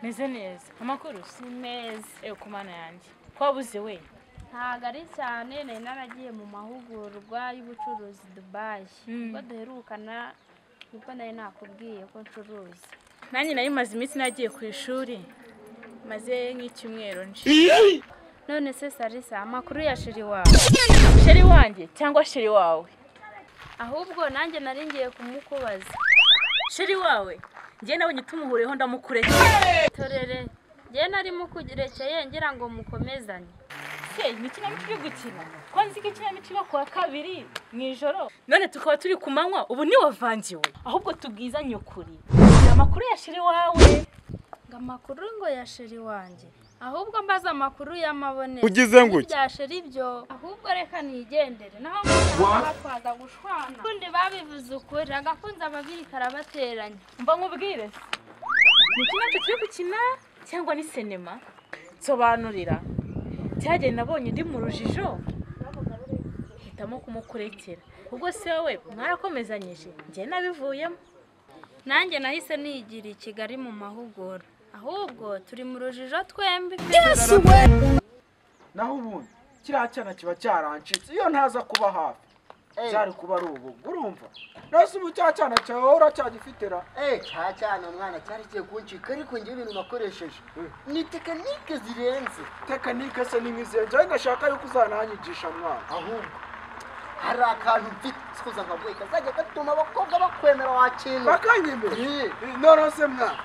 Meze neza. Amakuru si meza. Kumana yanjye. Kwabuze we? Ntago ari cyane nari naragiye mu mahugurwa y'ubucuruzi Dubai. Ubwo duherukana nibwo nari nakubwiye ko ncuruza. Nanjye nari maze iminsi nagiye ku ishuri. Maze nk'icyumweru nje. None se Sarisa amakuru ya sheri wawe? Sheri wanjye cyangwa sheri wawe? Ahubwo nanjye nari ngiye kumukubaza. Sheri wawe? Ngiye nabonye tumuhureho ndamukurekeye. Torere. Ngiye nari mukurekeye ngira ngo mukomezanye. Ni kinamico yo gukina. Ko nzi ko kinamico iba kuwa kabiri mu ijoro. None tukaba turi ku manywa ubu ni wavangiwe. Ahubwo tubwizanye ukuri. Amakuru ya sheri wawe. Amakuru ngo ya sheri wanjye. Ahubwo mbaza amakuru y'amabone. Ugize ngo bya sheri byo. Ahubwo reka nigendere. Naho batwaza gushwana. Kundi babivuze ukuri agakunza ababiri karabateranya. Mba nkubwire. Ni kinamico turi gukina cyangwa ni sinema? Sobanurira. Cyagiye nabonye ndi mu rujijo. Hitamo kumukurekera. Ubwo se wowe mwarakomezanyije. Ngiye nabivuyemo. Nanjye nahise nigira i Kigali mu mahugurwa. Ahubwo turi mu rujijo twembi. naho ubundi kiriya cyana kiba cyarancitse iyo ntaza kuba hafi cyari kuba ari ubu urumva nose ubu cya cyana cyawe uracyagifitera cya cyana mwana cyari kigiye kuncika ariko njye ibintu nakoresheje ni tekinike zirenze. tekinike se ni nk'izihe njyewe ngashaka yuko uzananyigisha mwana ahubwo hari akantu mfite sikuza nkabwe kazajya gatuma abakobwa bakwemera wakintu bakanyemera none se mwana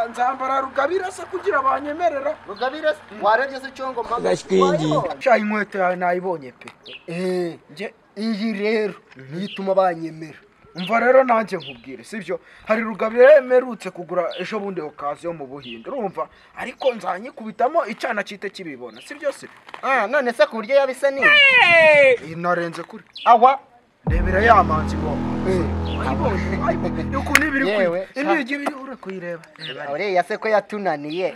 nzambara rugabira se kugira banyemerera rugabira warebye se cyongo magashingi sha inkweto yawe nayibonye pe nje iyi rero nituma banyemera. umva rero nanjye nkubwire sibyo hari rugabira yemerutse kugura ejo bundi okaziyo mu Buhinde urumva ariko nzanyikubitamo icana cite kibibona sibyo se none se ku buryo yabisa ni narenze kuri awa ndebera yamanzi bo yuko nibiri kwiwe imigi biri ure kuyireba uriya se ko yatunaniye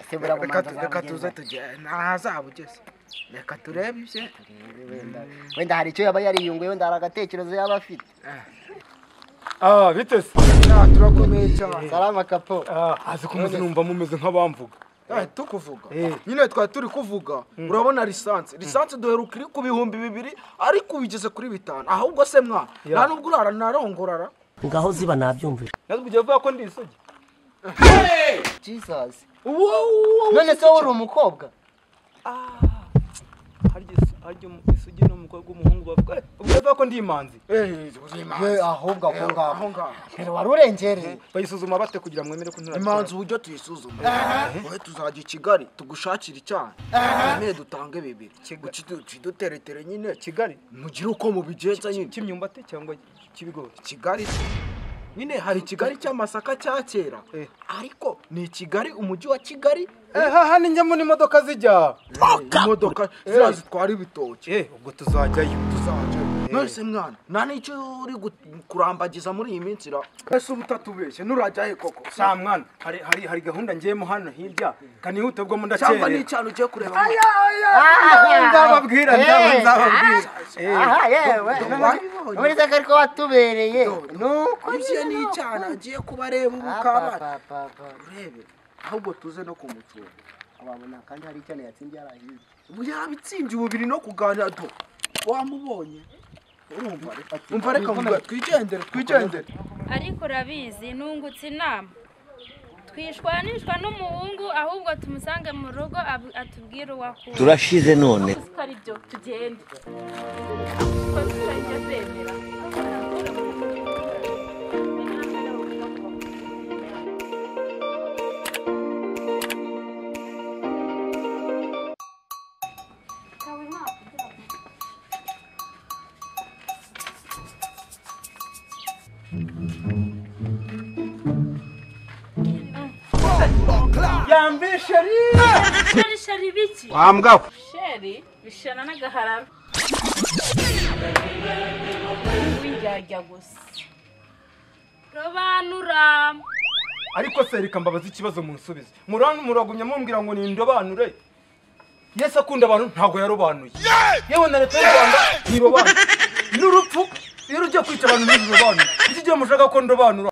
se burabumanza reka tuze tujye ntazabugeze reka turebe ibye wenda hari icyo yaba yariyunguye wenda hari agatekerezo yaba afite. Bitese turakomeye cyane salama kapo azi kumeze numva mumeze nk'abamvuga tukuvuga nyine twari turi kuvuga urabona lisansi duheruka iri ku 2,000 ariko ubigeze kuri 5 ahubwo se mwana nta nubwo urara narongorara ngaho ziba nabyumvira nazo ugiye vuga ko ndi isugi Jesus none se uri umukobwa haryo isugi n'umukobwa w'umuhungu bavuga uvuga ko ndi imanzi ahubwo aho ngaho pero wari urengereye bayisuzuma bate kugira mwemere ko ntura imanzi uburyo tuyisuzuma wowe tuzajya i Kigali tugushakira icyana none dutange 2 duteretere nyine Kigali mugire uko mubigenza nyine kimyumbate cyangwa kibigori Kigali nyine hari Kigali cy'amasaka cya kera ariko ni Kigali umujyi wa Kigali hano njyamo n'imodoka zijya imodoka zitwara ibitoki ubwo tuzajyayo nose mwana nta n'icyo uri kurambagiza muri iyi minsi ra ese ubutatubeshye nurajya he koko sa mwana hari gahunda ngiyemo hano hirya kanihute bwo mundakere cyangwa ni cyane ugiye kureba nzababwira yewe muri zaka ariko watubereye nuko ibyo ni cyane agiye kubareba ubukaba urebe ahubwo tuze no kumucura ababona kandi hari cyane yatsindiye arahiye ubu yabitsindiye ububiri no kuganira do wamubonye umva reka twigendere Ariko rabizi nungutse inama. Twishwanishwa n'umuhungu ahubwo tumusange mu rugo atubwira uwakuru. turashize none Kari byo tugende. yambe Sheri biki? wambwa Sheri bishana n'agahararo. Winjajya gusa. Robanura. ariko se reka mbabaza ikibazo munsubize muragumya mumbwira ngo ni ndobanure Yesu akunda abantu ntago yarobanuye yewe na leta y'u Rwanda ntirobanura n'urupfu iyo ujya kwica abantu ntirobanura iki gihe mushaka ko ndobanura